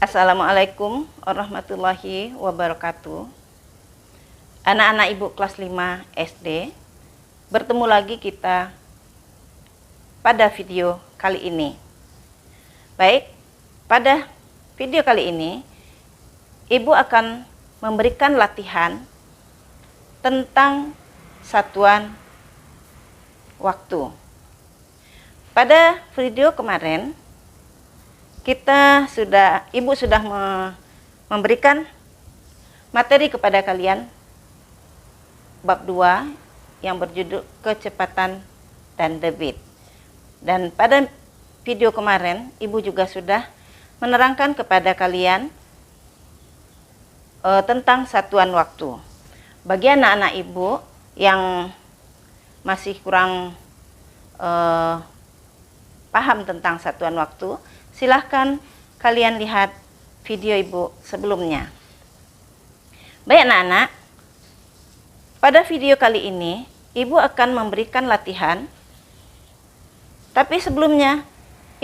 Assalamualaikum warahmatullahi wabarakatuh. Anak-anak ibu kelas 5 SD, bertemu lagi kita pada video kali ini. Baik, pada video kali ini ibu akan memberikan latihan tentang satuan waktu. Pada video kemarin ibu sudah memberikan materi kepada kalian bab 2 yang berjudul kecepatan dan debit. Dan pada video kemarin ibu juga sudah menerangkan kepada kalian tentang satuan waktu. Bagi anak-anak ibu yang masih kurang paham tentang satuan waktu, silahkan kalian lihat video ibu sebelumnya. Baik anak-anak, pada video kali ini ibu akan memberikan latihan, tapi sebelumnya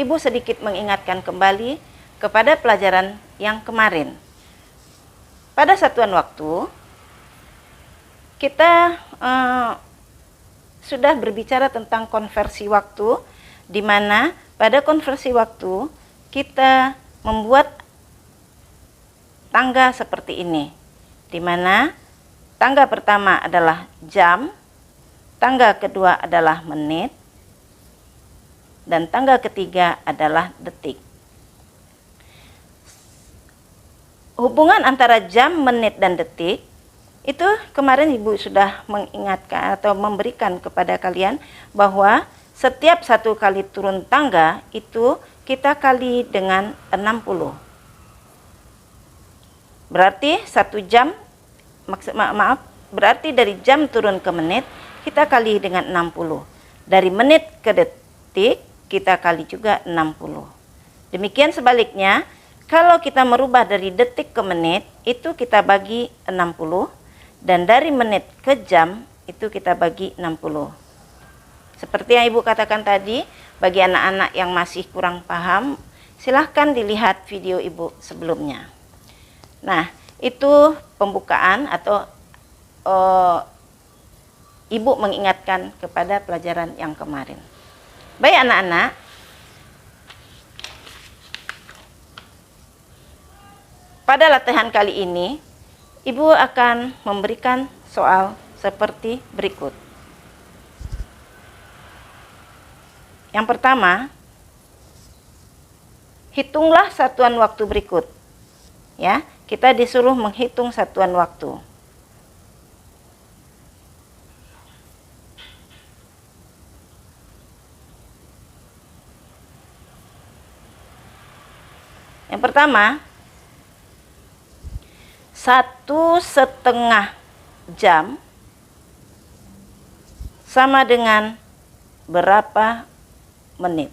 ibu sedikit mengingatkan kembali kepada pelajaran yang kemarin. Pada satuan waktu kita sudah berbicara tentang konversi waktu, di mana pada konversi waktu kita membuat tangga seperti ini, di mana tangga pertama adalah jam, tangga kedua adalah menit, dan tangga ketiga adalah detik. Hubungan antara jam, menit, dan detik itu kemarin ibu sudah mengingatkan atau memberikan kepada kalian bahwa setiap satu kali turun tangga itu kita kali dengan 60. Berarti berarti dari jam turun ke menit kita kali dengan 60. Dari menit ke detik kita kali juga 60. Demikian sebaliknya, kalau kita merubah dari detik ke menit itu kita bagi 60, dan dari menit ke jam itu kita bagi 60. Seperti yang ibu katakan tadi, bagi anak-anak yang masih kurang paham, silahkan dilihat video ibu sebelumnya. Nah, itu pembukaan atau ibu mengingatkan kepada pelajaran yang kemarin. Baik anak-anak, pada latihan kali ini ibu akan memberikan soal seperti berikut. Yang pertama, hitunglah satuan waktu berikut. Ya, kita disuruh menghitung satuan waktu. Yang pertama, 1,5 jam sama dengan berapa menit.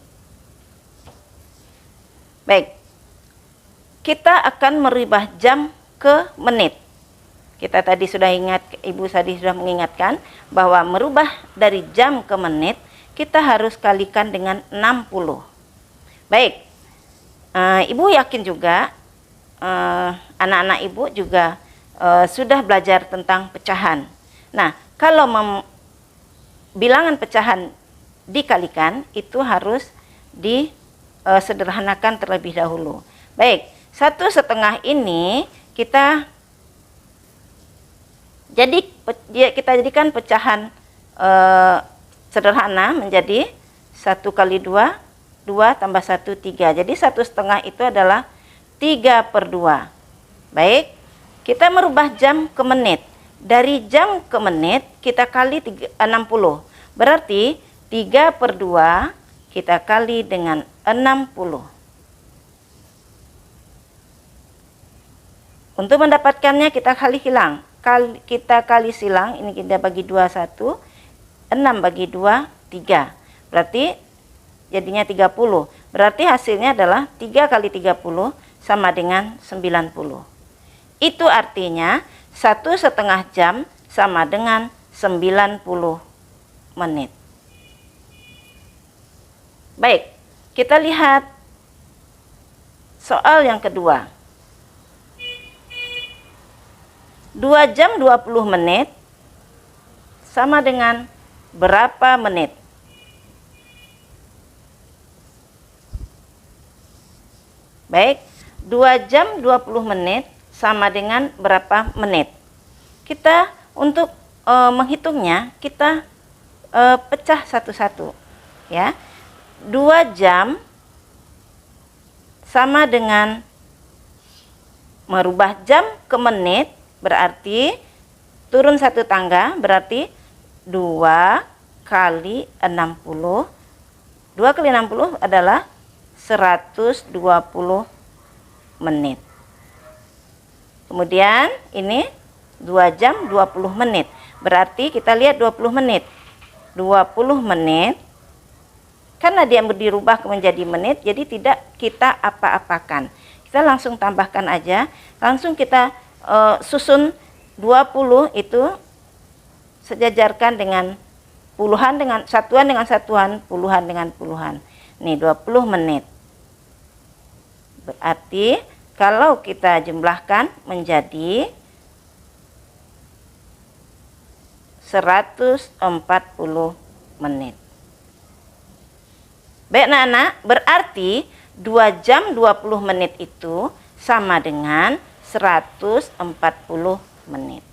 Baik, kita akan merubah jam ke menit. Kita tadi sudah ingat, ibu tadi sudah mengingatkan bahwa merubah dari jam ke menit kita harus kalikan dengan 60. Baik, ibu yakin juga anak-anak ibu juga sudah belajar tentang pecahan. Nah, kalau bilangan pecahan dikalikan itu harus disederhanakan terlebih dahulu. Baik, 1,5 ini kita jadikan pecahan sederhana menjadi 1 kali 2, 2 tambah 1, 3. Jadi 1,5 itu adalah 3/2. Baik, kita merubah jam ke menit. Dari jam ke menit kita kali 60. Berarti 3/2 kita kali dengan 60. Untuk mendapatkannya kita kali silang, ini kita bagi 2, 1, 6 bagi 2, 3. Berarti jadinya 30. Berarti hasilnya adalah 3 kali 30 sama dengan 90. Itu artinya 1,5 jam sama dengan 90 menit. Baik, kita lihat soal yang kedua. 2 jam 20 menit sama dengan berapa menit? Baik, 2 jam 20 menit sama dengan berapa menit? Kita untuk menghitungnya, kita pecah satu-satu. Ya, 2 jam sama dengan merubah jam ke menit, berarti turun satu tangga, berarti 2 kali 60. 2 kali 60 adalah 120 menit. Kemudian ini 2 jam 20 menit. Berarti kita lihat 20 menit. 20 menit, karena dia dirubah menjadi menit, jadi tidak kita apa-apakan. Kita langsung tambahkan aja, langsung kita susun 20 itu sejajarkan dengan puluhan dengan satuan, puluhan dengan puluhan. Nih 20 menit. Berarti kalau kita jumlahkan menjadi 140 menit. Baik anak-anak, berarti 2 jam 20 menit itu sama dengan 140 menit.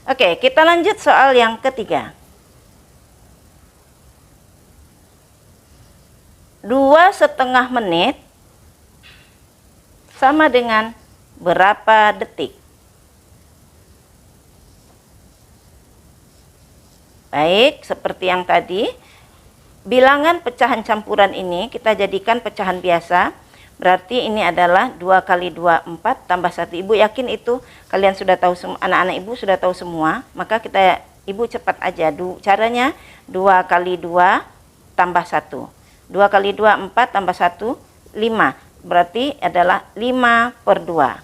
Oke, kita lanjut soal yang ketiga. 2,5 menit sama dengan berapa detik? Baik, seperti yang tadi, bilangan pecahan campuran ini kita jadikan pecahan biasa. Berarti ini adalah 2 kali 2, 4 tambah 1. Ibu yakin itu kalian sudah tahu, anak-anak ibu sudah tahu semua. Maka ibu cepat aja. Caranya 2 kali 2 tambah 1. 2 kali 2, 4 tambah 1, 5. Berarti adalah 5/2.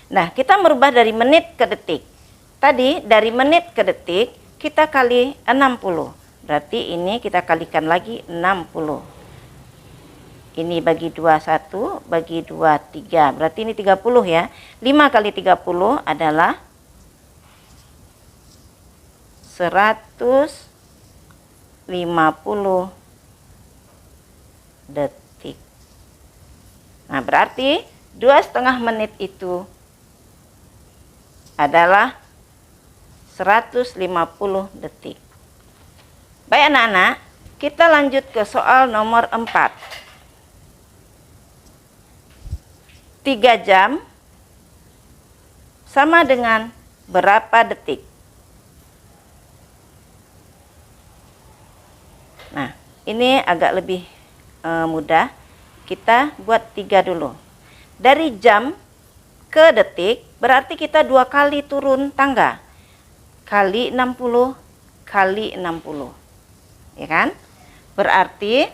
Nah, kita merubah dari menit ke detik. Tadi dari menit ke detik kita kali 60. Berarti ini kita kalikan lagi 60. Ini bagi 2, 1, bagi 2, 3. Berarti ini 30 ya. 5 kali 30 adalah 150 detik. Nah, berarti 2,5 menit itu adalah 150 detik. Baik anak-anak, kita lanjut ke soal nomor 4. 3 jam sama dengan berapa detik? Nah, ini agak lebih mudah. Kita buat 3 dulu. Dari jam ke detik, berarti kita 2 kali turun tangga. Kali 60, kali 60. Ya kan? Berarti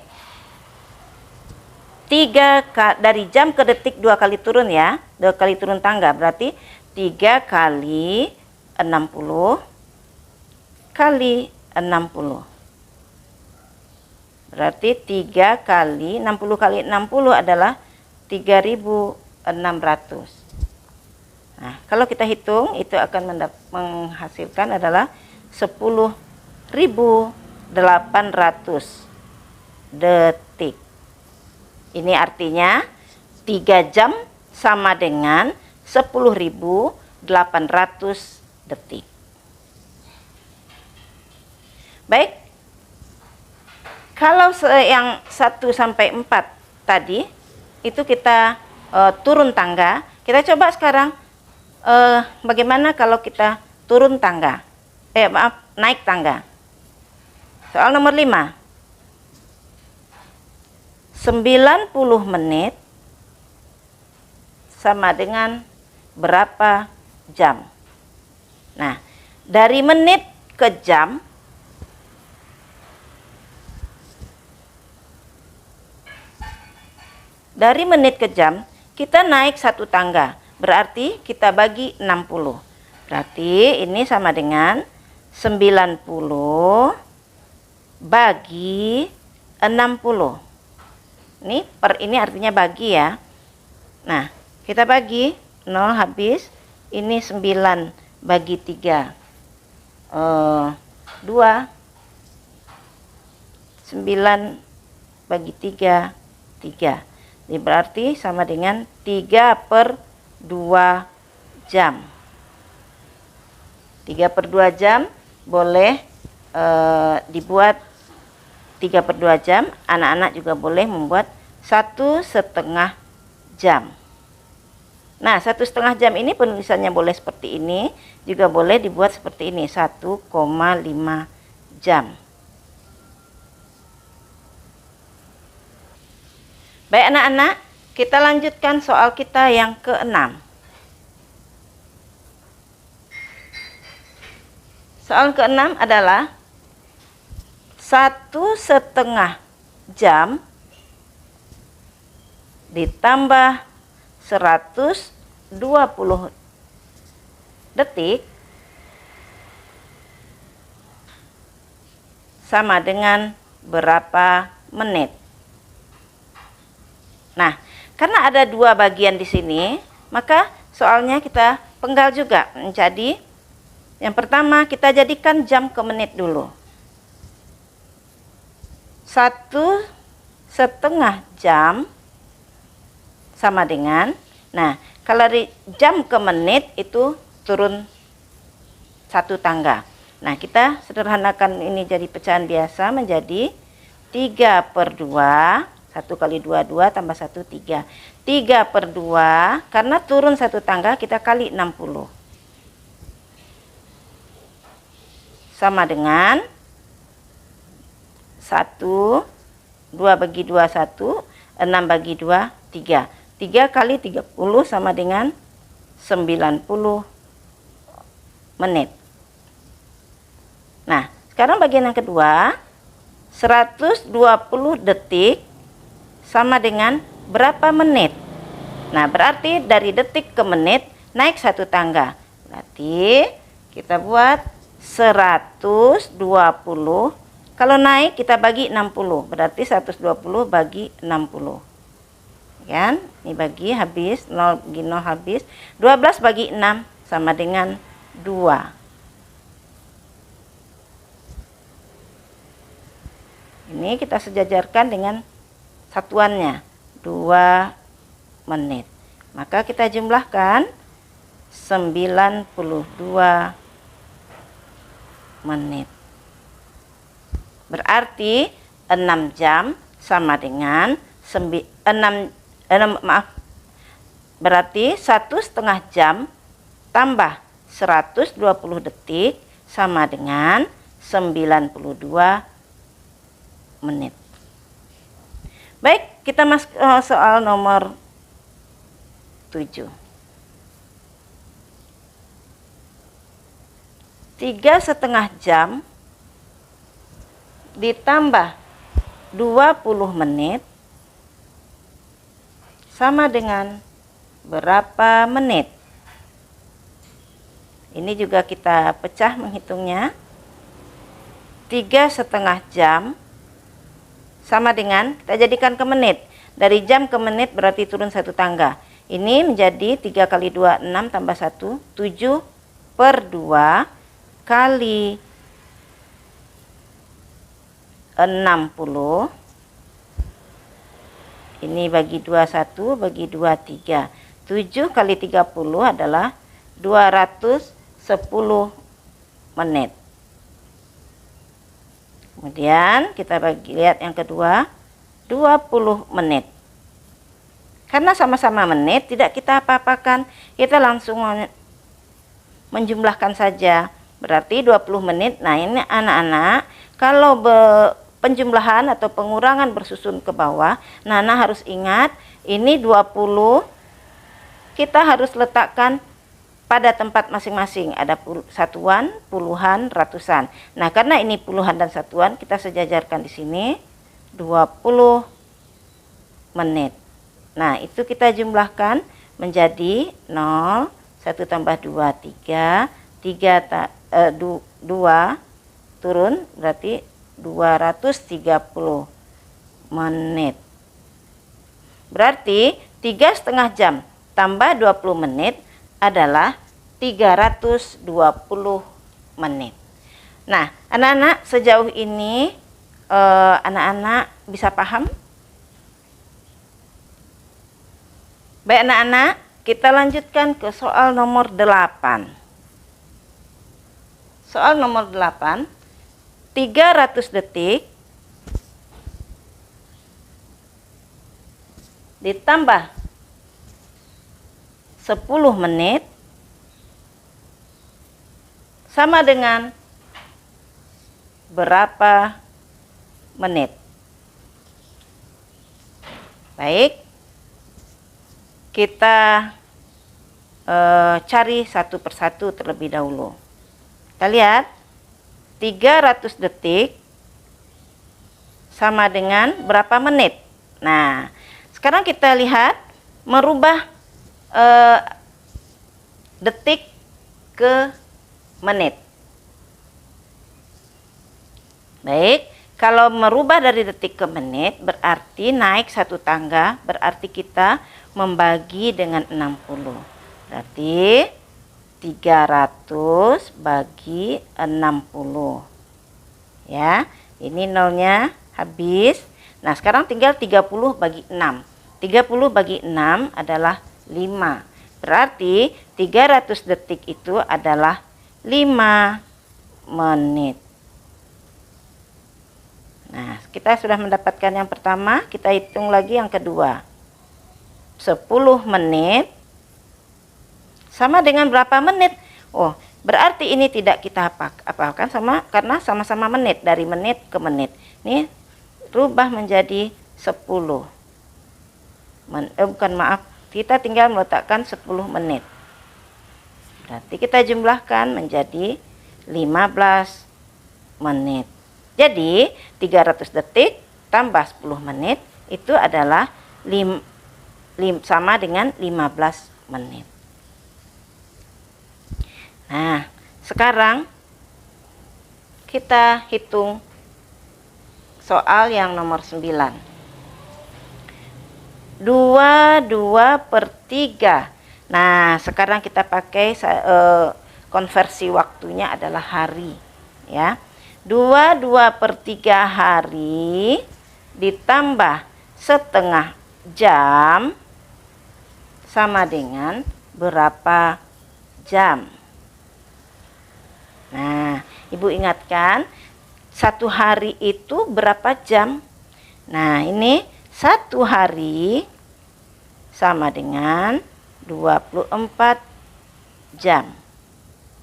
dari jam ke detik 2 kali turun ya, 2 kali turun tangga, berarti 3 kali 60 kali 60. Berarti 3 kali 60 kali 60 adalah 3.600. Nah, kalau kita hitung itu akan menghasilkan adalah 10.800 detik. Ini artinya 3 jam sama dengan 10.800 detik. Baik, kalau yang 1 sampai 4 tadi itu kita turun tangga. Kita coba sekarang bagaimana kalau kita turun tangga. Naik tangga. Soal nomor 5. 90 menit sama dengan berapa jam? Nah, dari menit ke jam, kita naik 1 tangga. Berarti kita bagi 60. Berarti ini sama dengan 90 bagi 60. Ini artinya bagi ya. Nah, kita bagi 0 habis. Ini 9 bagi 3. 2. 9 bagi 3, 3. Ini berarti sama dengan 3/2 jam. 3/2 jam boleh dibuat 3/2 jam. Anak-anak juga boleh membuat 1,5 jam. Nah, 1,5 jam ini penulisannya boleh seperti ini, juga boleh dibuat seperti ini, 1,5 jam. Baik anak-anak, kita lanjutkan soal kita yang ke-6. Soal ke-6 adalah 1,5 jam ditambah 120 detik sama dengan berapa menit? Nah, karena ada 2 bagian di sini, maka soalnya kita penggal juga. Jadi, yang pertama kita jadikan jam ke menit dulu. 1,5 jam sama dengan, nah, kalau dari jam ke menit itu turun 1 tangga. Nah, kita sederhanakan ini jadi pecahan biasa menjadi 3/2. 1 kali 2, 2 tambah 1, 3. 3/2, karena turun 1 tangga kita kali 60. Sama dengan 1, 2 bagi 2, 1, 6 bagi 2, 3. 3 kali 30 sama dengan 90 menit. Nah, sekarang bagian yang kedua, 120 detik sama dengan berapa menit? Nah, berarti dari detik ke menit naik 1 tangga. Berarti kita buat 120. Kalau naik kita bagi 60. Berarti 120 bagi 60. Kan? Ini bagi habis, 0 bagi 0 habis. 12 bagi 6 sama dengan 2. Ini kita sejajarkan dengan satuannya 2 menit. Maka kita jumlahkan 92 menit. Berarti 6 jam sama dengan berarti 1,5 jam tambah 120 detik sama dengan 92 menit. Baik, kita masuk soal nomor 7. 3,5 jam ditambah 20 menit sama dengan berapa menit? Ini juga kita pecah menghitungnya. 3,5 jam sama dengan, kita jadikan ke menit. Dari jam ke menit berarti turun 1 tangga. Ini menjadi 3 kali 2, 6 tambah 1, 7/2 kali 60. Ini bagi 2, 1, bagi 2, 3. 7 kali 30 adalah 210 menit. Kemudian kita lihat yang kedua, 20 menit. Karena sama-sama menit, tidak kita apa-apakan, kita langsung menjumlahkan saja. Berarti 20 menit. Nah, ini anak-anak, kalau penjumlahan atau pengurangan bersusun ke bawah, Nana harus ingat, ini 20 kita harus letakkan pada tempat masing-masing. Ada satuan, puluhan, ratusan. Nah, karena ini puluhan dan satuan, kita sejajarkan di sini 20 menit. Nah, itu kita jumlahkan menjadi 0, 1 tambah 2, 3, 2 turun berarti 230 menit. Berarti 3,5 jam tambah 20 menit adalah 320 menit. Nah, anak-anak sejauh ini anak-anak bisa paham? Baik anak-anak, kita lanjutkan ke soal nomor 8. Soal nomor 8, 300 detik ditambah 10 menit sama dengan berapa menit? Baik, kita cari satu persatu terlebih dahulu. Kita lihat 300 detik sama dengan berapa menit. Nah, sekarang kita lihat merubah detik ke menit. Baik, kalau merubah dari detik ke menit berarti naik satu tangga, berarti kita membagi dengan 60. Berarti 300 bagi 60. Ya, ini nolnya habis. Nah, sekarang tinggal 30 bagi 6. 30 bagi 6 adalah 5. Berarti 300 detik itu adalah 5 menit. Nah, kita sudah mendapatkan yang pertama, kita hitung lagi yang kedua. 10 menit sama dengan berapa menit? Oh, berarti ini tidak kita apalkan karena sama-sama menit, dari menit ke menit. Ini rubah menjadi 10. Kita tinggal meletakkan 10 menit. Berarti kita jumlahkan menjadi 15 menit. Jadi 300 detik tambah 10 menit itu adalah sama dengan 15 menit. Nah, sekarang kita hitung soal yang nomor 9. 2/3. Nah, sekarang kita pakai konversi waktunya adalah hari, ya. 2/3 hari ditambah setengah jam sama dengan berapa jam? Nah, Ibu ingatkan, satu hari itu berapa jam? Nah, ini satu hari sama dengan 24 jam.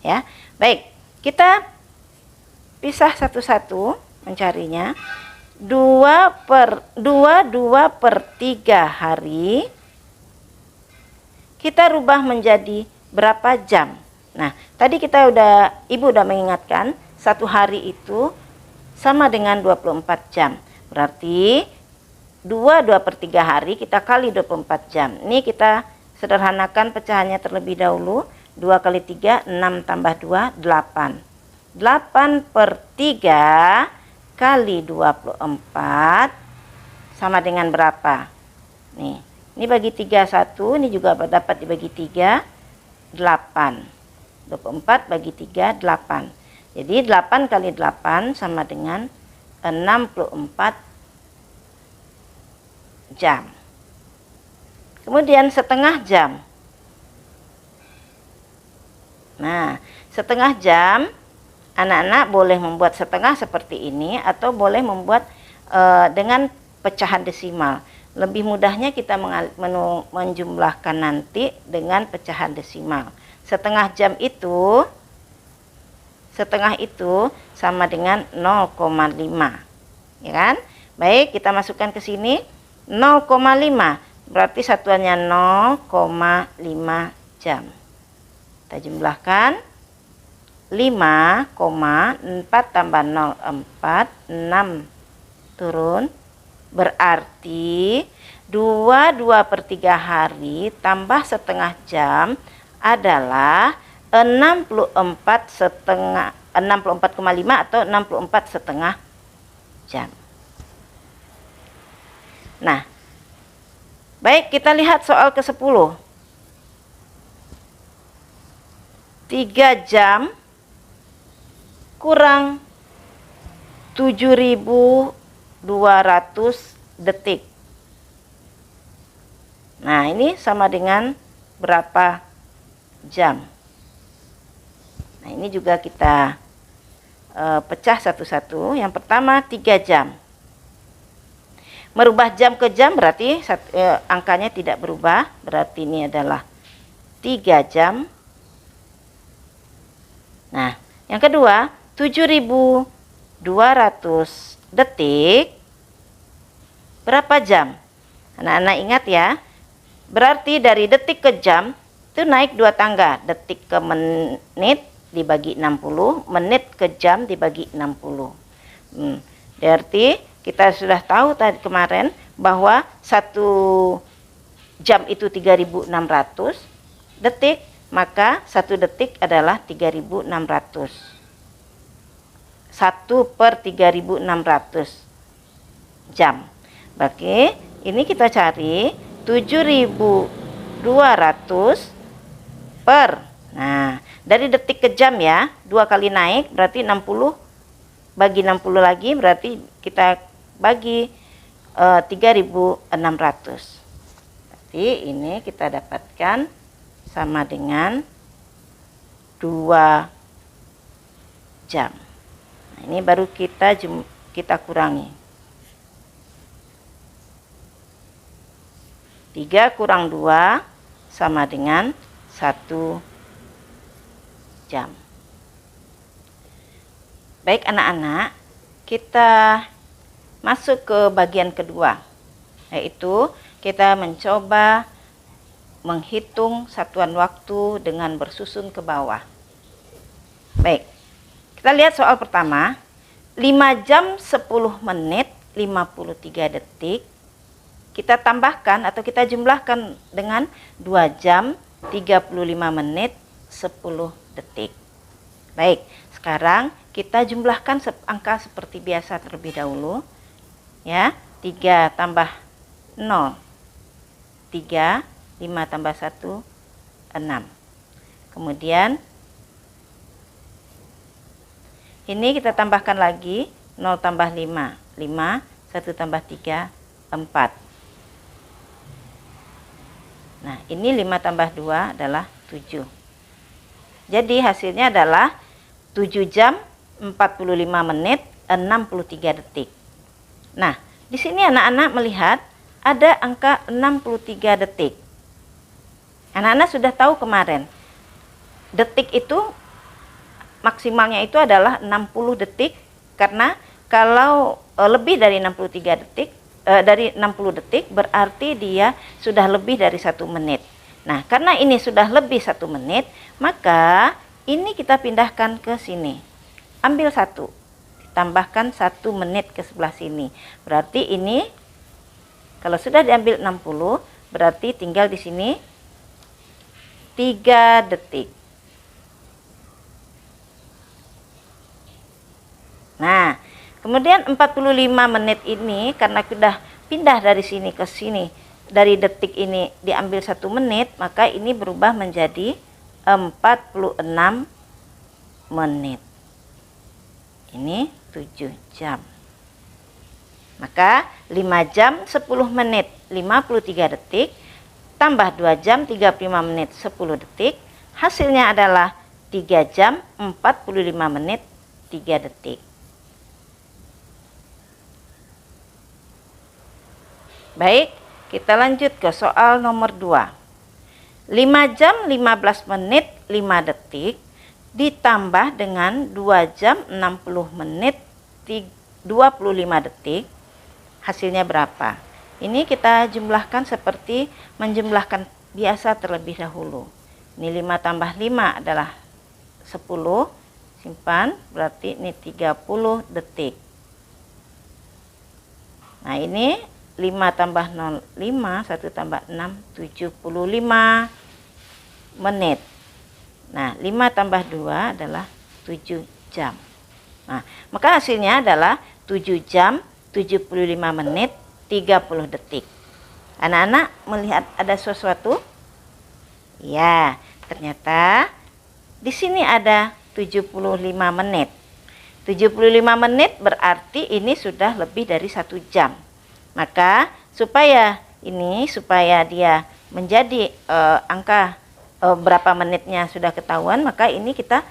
Ya, baik, kita pisah satu-satu mencarinya. 2/3 hari kita rubah menjadi berapa jam? Nah, tadi Ibu udah mengingatkan satu hari itu sama dengan 24 jam. Berarti 2/3 hari kita kali 24 jam. Ini kita sederhanakan pecahannya terlebih dahulu. 2 kali 3, 6 tambah 2, 8. 8/3 kali 24 sama dengan berapa? Nih, ini bagi 3 1, ini juga dapat dibagi 3, 8. 24 bagi 3, 8. Jadi 8 kali 8 sama dengan 64 jam. Kemudian setengah jam. Nah, setengah jam anak-anak boleh membuat setengah seperti ini atau boleh membuat dengan pecahan desimal. Lebih mudahnya kita menjumlahkan nanti dengan pecahan desimal. Setengah itu sama dengan 0,5. Ya kan? Baik, kita masukkan ke sini 0,5. Berarti satuannya 0,5 jam. Kita jumlahkan 5,4 tambah 0, 4, 6 turun. Berarti 2/3 hari tambah setengah jam adalah 64,5 atau 64 setengah jam. Nah, Baik, kita lihat soal ke-10. 3 jam kurang 7.200 detik. Nah, ini sama dengan berapa jam? Nah, ini juga kita pecah satu-satu. Yang pertama 3 jam. Merubah jam ke jam berarti angkanya tidak berubah. Berarti ini adalah 3 jam. Nah, yang kedua 7.200 detik. Berapa jam? Anak-anak ingat ya. Berarti dari detik ke jam itu naik 2 tangga. Detik ke menit dibagi 60, menit ke jam dibagi 60. Berarti kita sudah tahu tadi kemarin bahwa 1 jam itu 3.600 detik, maka 1 detik adalah 3.600. 1/3600 jam. Oke, ini kita cari 7.200 per. Nah, dari detik ke jam ya, 2 kali naik berarti 60 bagi 60 lagi berarti kita bagi 3.600. Berarti ini kita dapatkan sama dengan 2 jam. Nah, ini baru kita kurangi. 3 kurang 2 sama dengan 1 jam. Baik anak-anak, kita masuk ke bagian kedua, yaitu kita mencoba menghitung satuan waktu dengan bersusun ke bawah. Baik, kita lihat soal pertama. 5 jam 10 menit 53 detik. Kita tambahkan atau kita jumlahkan dengan 2 jam 35 menit 10 detik. Baik, sekarang kita jumlahkan angka seperti biasa terlebih dahulu. Ya, 3 tambah 0, 3, 5 tambah 1, 6. Kemudian ini kita tambahkan lagi 0 tambah 5, 5, 1 tambah 3, 4. Nah, ini 5 tambah 2 adalah 7. Jadi hasilnya adalah 7 jam 45 menit 63 detik. Nah, di sini anak-anak melihat ada angka 63 detik. Anak-anak sudah tahu kemarin, detik itu maksimalnya itu adalah 60 detik, karena kalau lebih dari 63 detik, dari 60 detik berarti dia sudah lebih dari 1 menit. Nah, karena ini sudah lebih 1 menit, maka ini kita pindahkan ke sini. Ambil 1. Tambahkan 1 menit ke sebelah sini. Berarti ini kalau sudah diambil 60, berarti tinggal di sini 3 detik. Nah, kemudian 45 menit ini karena sudah pindah dari sini ke sini, dari detik ini diambil 1 menit, maka ini berubah menjadi 46 menit. Ini 7 jam. Maka 5 jam 10 menit 53 detik tambah 2 jam 35 menit 10 detik, hasilnya adalah 3 jam 45 menit 3 detik. Baik, kita lanjut ke soal nomor 2. 5 jam 15 menit 5 detik ditambah dengan 2 jam 60 menit 25 detik, hasilnya berapa? Ini kita jumlahkan seperti menjumlahkan biasa terlebih dahulu. Ini 5 tambah 5 adalah 10, simpan, berarti ini 30 detik. Nah, ini 5 tambah 0, 5, 1 tambah 6, 75 menit. Nah, 5 tambah 2 adalah 7 jam. Nah, maka hasilnya adalah 7 jam 75 menit 30 detik. Anak-anak melihat ada sesuatu? Ya, ternyata di sini ada 75 menit. 75 menit berarti ini sudah lebih dari 1 jam. Maka supaya dia menjadi angka berapa menitnya sudah ketahuan, maka ini kita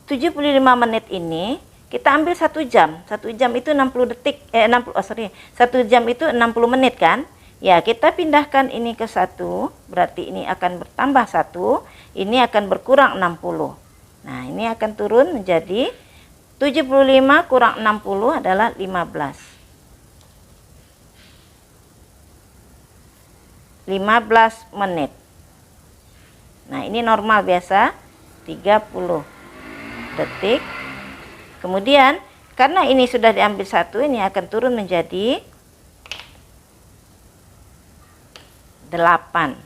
75 menit ini kita ambil 1 jam. 1 jam itu 60 detik, 1 jam itu 60 menit kan? Ya, kita pindahkan ini ke 1, berarti ini akan bertambah 1, ini akan berkurang 60. Nah, ini akan turun menjadi 75 kurang 60 adalah 15. 15 menit. Nah, ini normal biasa 30 detik. Kemudian, karena ini sudah diambil 1, ini akan turun menjadi 8.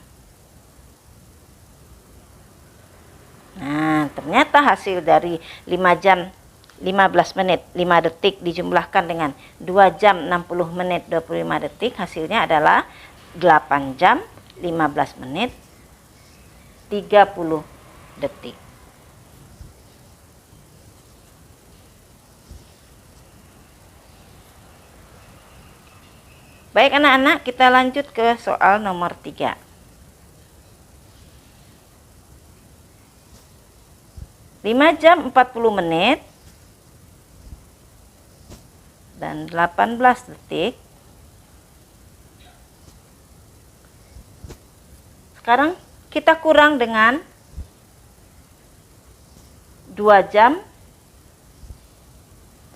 Nah, ternyata hasil dari 5 jam 15 menit 5 detik dijumlahkan dengan 2 jam 60 menit 25 detik, hasilnya adalah 8 jam 15 menit 30 detik. Baik anak-anak, kita lanjut ke soal nomor 3. 5 jam 40 menit dan 18 detik. Sekarang kita kurang dengan 2 jam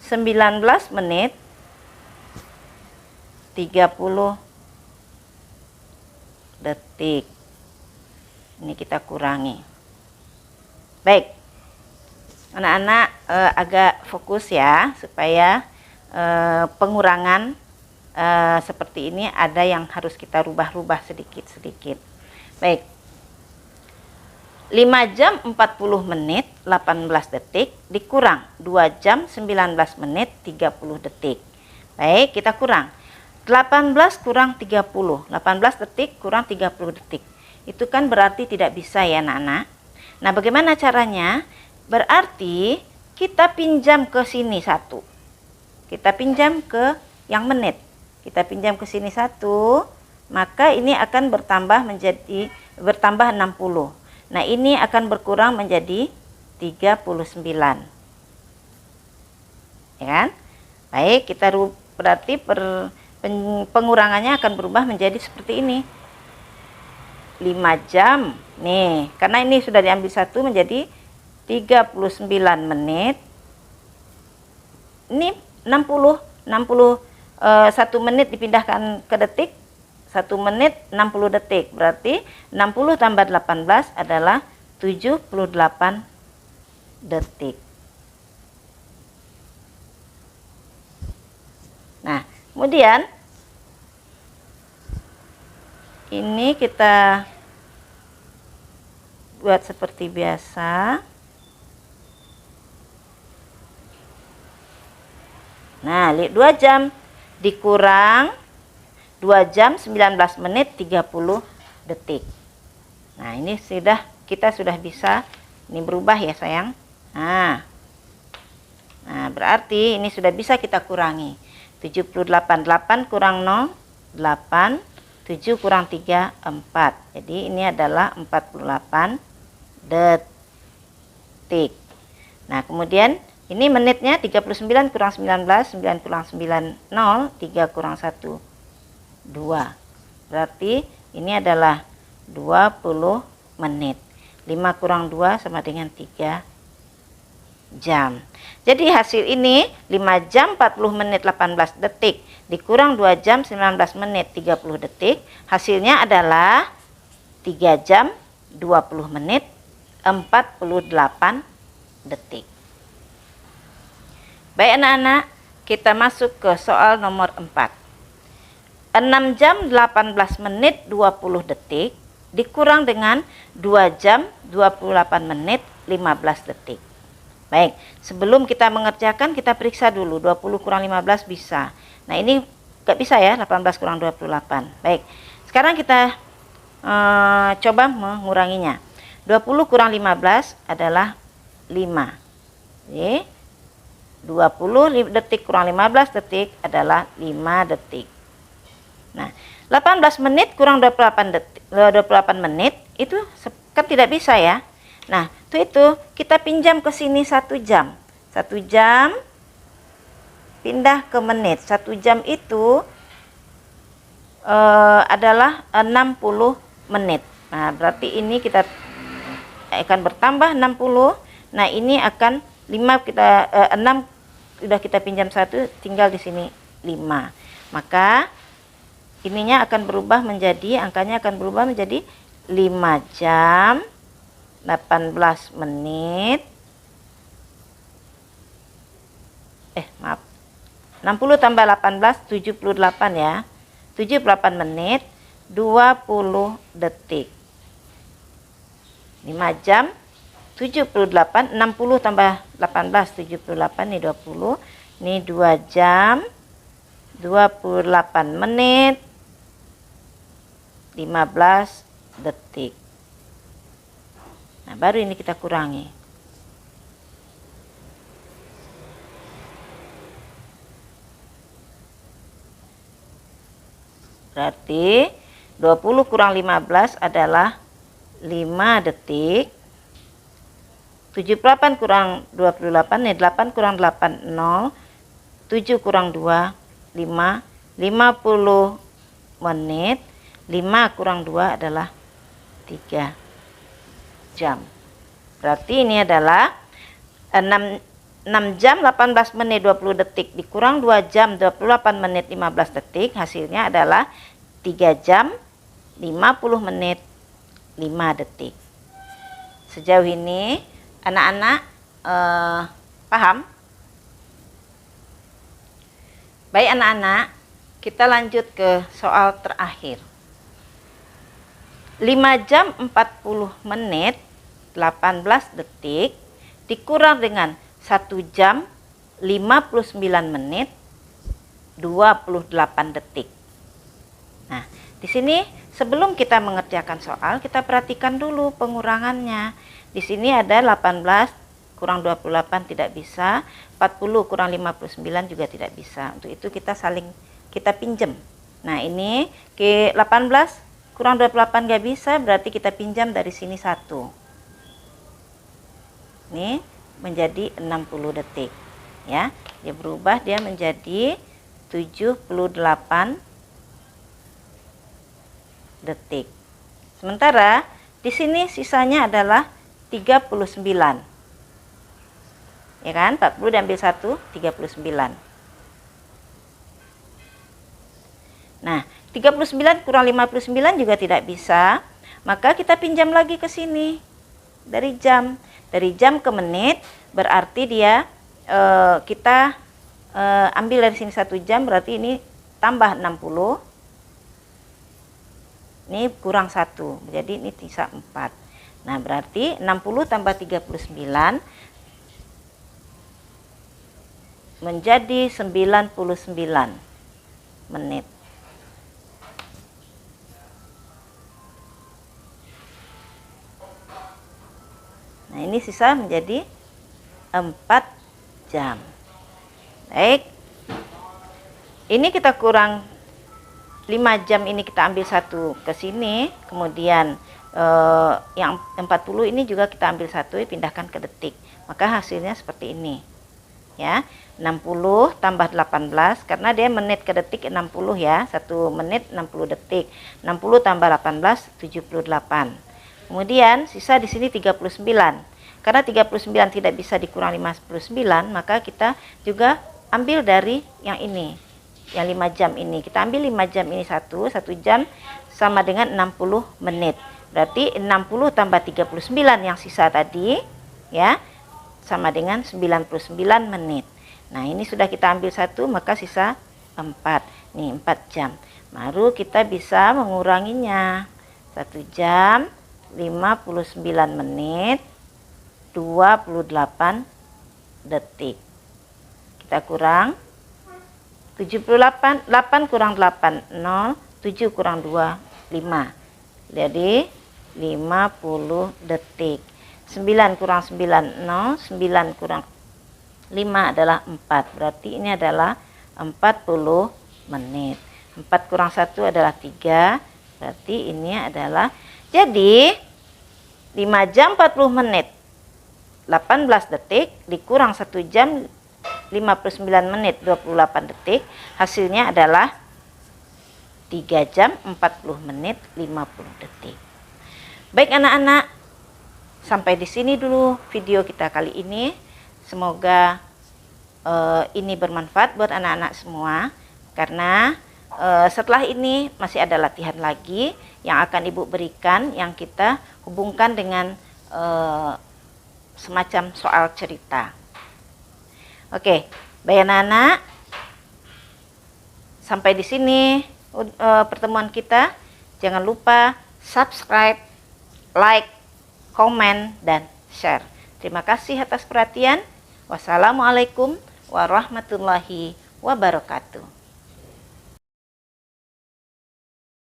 19 menit 30 detik. Ini kita kurangi. Baik, anak-anak agak fokus ya, supaya pengurangan seperti ini ada yang harus kita rubah-rubah sedikit-sedikit. Baik, 5 jam 40 menit 18 detik dikurang 2 jam 19 menit 30 detik. Baik, kita kurang 18 kurang 30, 18 detik kurang 30 detik. Itu kan berarti tidak bisa ya anak-anak. Nah, bagaimana caranya? Berarti kita pinjam ke sini 1. Kita pinjam ke yang menit. Kita pinjam ke sini 1, maka ini akan bertambah 60. Nah, ini akan berkurang menjadi 39. Ya kan? Baik, kita berarti pengurangannya akan berubah menjadi seperti ini. 5 jam. Nih, karena ini sudah diambil 1 menjadi 39 menit. Ini 60 1 menit dipindahkan ke detik, 1 menit 60 detik. Berarti 60 tambah 18 adalah 78 detik. Nah, kemudian ini kita buat seperti biasa. Nah, 2 jam dikurang 2 jam 19 menit 30 detik. Nah, ini kita sudah bisa ini berubah ya sayang. Nah, berarti ini sudah bisa kita kurangi. 78, 8 kurang 0, 8, 7 kurang 3, 4. Jadi ini adalah 48 detik. Nah, kemudian ini menitnya 39 kurang 19, 9 kurang 9, 0, 3 kurang 1, 2. Berarti ini adalah 20 menit. 5 kurang 2 sama dengan 3 jam. Jadi hasil ini 5 jam 40 menit 18 detik dikurang 2 jam 19 menit 30 detik. Hasilnya adalah 3 jam 20 menit 48 detik. Baik anak-anak, kita masuk ke soal nomor 4. 6 jam 18 menit 20 detik dikurang dengan 2 jam 28 menit 15 detik. Baik, sebelum kita mengerjakan kita periksa dulu 20 kurang 15 bisa. Nah, ini gak bisa ya, 18 kurang 28. Baik, Sekarang kita coba menguranginya. 20 kurang 15 adalah 5. Oke. 20 detik kurang 15 detik adalah 5 detik. Nah, 18 menit kurang 28 detik, 28 menit itu kan tidak bisa ya. Nah, itu kita pinjam ke sini 1 jam. 1 jam pindah ke menit. 1 jam itu adalah 60 menit. Nah, berarti ini kita akan bertambah 60. Nah, ini akan 5 kita 6 sudah kita pinjam 1, tinggal di sini 5. Maka ininya akan berubah menjadi, angkanya akan berubah menjadi 5 jam 18 menit. Maaf. 60 tambah 18 78 ya. 78 menit 20 detik. 5 jam 78, 60 tambah 18 78, ini 20. Ini 2 jam 28 menit 15 detik. Nah, baru ini kita kurangi. Berarti 20 kurang 15 adalah 5 detik. 78 kurang 28, 8 kurang 8, 0. 7 kurang 2, 5. 50 menit. 5 kurang 2 adalah 3 jam. Berarti ini adalah 6 jam 18 menit 20 detik dikurang 2 jam 28 menit 15 detik. Hasilnya adalah 3 jam 50 menit 5 detik. Sejauh ini anak-anak paham? Baik anak-anak, kita lanjut ke soal terakhir. 5 jam 40 menit 18 detik dikurang dengan 1 jam 59 menit 28 detik. Nah, di sini sebelum kita mengerjakan soal, kita perhatikan dulu pengurangannya. Di sini ada 18 kurang 28 tidak bisa, 40 kurang 59 juga tidak bisa. Untuk itu kita pinjam. Nah, ini ke 18 kurang 28 nggak bisa, berarti kita pinjam dari sini 1. Ini menjadi 60 detik. Ya, dia berubah, dia menjadi 78 detik. Sementara di sini sisanya adalah 39. Ya kan? 40 diambil 1, 39. Nah, 39 kurang 59 juga tidak bisa, maka kita pinjam lagi ke sini dari jam. Dari jam ke menit, berarti dia kita ambil dari sini 1 jam, berarti ini tambah 60. Ini kurang 1, jadi ini sisa 4. Nah, berarti 60 tambah 39 menjadi 99 menit. Nah, ini sisa menjadi 4 jam. Baik. Ini kita kurang 5 jam, ini kita ambil 1 ke sini, kemudian yang 40 ini juga kita ambil 1, pindahkan ke detik. Maka hasilnya seperti ini. Ya, 60 tambah 18 karena dia menit ke detik 60 ya. 1 menit 60 detik. 60 tambah 18 78. Kemudian sisa di sini 39. Karena 39 tidak bisa dikurang 59, maka kita juga ambil dari yang ini. Yang 5 jam ini. Kita ambil 5 jam ini 1 jam sama dengan 60 menit. Berarti 60 tambah 39 yang sisa tadi ya sama dengan 99 menit. Nah, ini sudah kita ambil 1, maka sisa 4. Nih 4 jam. Baru kita bisa menguranginya. 1 jam 59 menit 28 detik. Kita kurang 78, 8 kurang 8, 0, 7 kurang 2, 5. Jadi 50 detik. 9 kurang 9, 0. 9 kurang 5 adalah 4. Berarti ini adalah 40 menit. 4 kurang 1 adalah 3. Berarti ini adalah, jadi 5 jam 40 menit 18 detik dikurang 1 jam 59 menit 28 detik, hasilnya adalah 3 jam 40 menit 50 detik. Baik anak-anak, sampai di sini dulu video kita kali ini. Semoga ini bermanfaat buat anak-anak semua, karena setelah ini masih ada latihan lagi yang akan Ibu berikan, yang kita hubungkan dengan semacam soal cerita. Oke, baik anak-anak, sampai di sini pertemuan kita. Jangan lupa subscribe, like, komen, dan share. Terima kasih atas perhatian. Wassalamualaikum warahmatullahi wabarakatuh.